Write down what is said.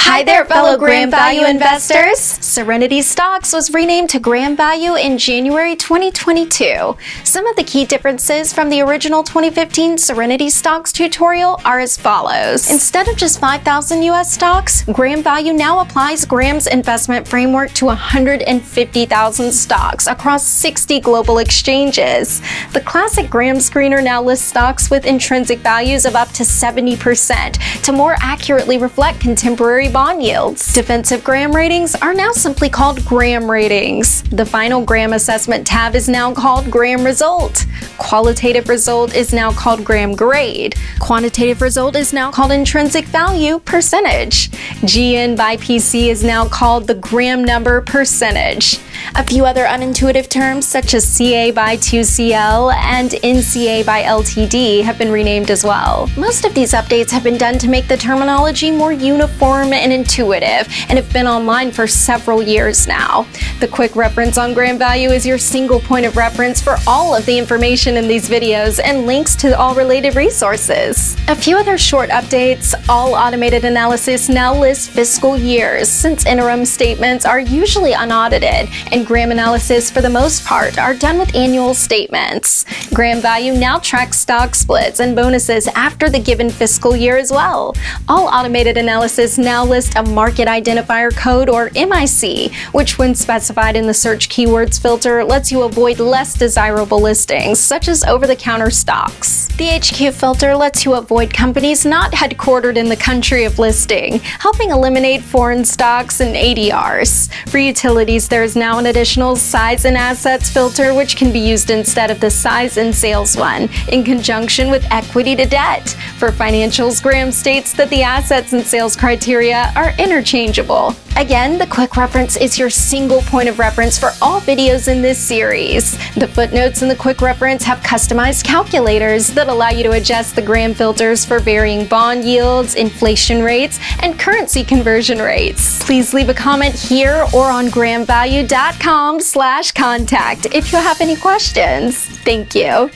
Hi there, fellow Graham Value investors! Serenity Stocks was renamed to Graham Value in January 2022. Some of the key differences from the original 2015 Serenity Stocks tutorial are as follows. Instead of just 5,000 US stocks, Graham Value now applies Graham's investment framework to 150,000 stocks across 60 global exchanges. The classic Graham screener now lists stocks with intrinsic values of up to 70% to more accurately reflect contemporary bond yields. Defensive Graham ratings are now simply called Graham ratings. The final Graham assessment tab is now called Graham result. Qualitative result is now called Graham grade. Quantitative result is now called intrinsic value percentage. GN by PC is now called the Graham number percentage. A few other unintuitive terms such as CA by 2CL and NCA by LTD have been renamed as well. Most of these updates have been done to make the terminology more uniform and intuitive and have been online for several years now. The quick reference on Graham Value is your single point of reference for all of the information in these videos and links to all related resources. A few other short updates: all automated analysis now lists fiscal years, since interim statements are usually unaudited, and Graham analysis for the most part are done with annual statements. Graham Value now tracks stock splits and bonuses after the given fiscal year as well. All automated analysis now lists a market identifier code, or MIC, which when specified in the search keywords filter lets you avoid less desirable listings such as over-the-counter stocks. The HQ filter lets you avoid companies not headquartered in the country of listing, helping eliminate foreign stocks and ADRs. For utilities, there is now an additional size and assets filter, which can be used instead of the size and sales one, in conjunction with equity to debt. For financials, Graham states that the assets and sales criteria are interchangeable. Again, the quick reference is your single point of reference for all videos in this series. The footnotes in the quick reference have customized calculators that allow you to adjust the Graham filters for varying bond yields, inflation rates, and currency conversion rates. Please leave a comment here or on grahamvalue.com/contact if you have any questions. Thank you.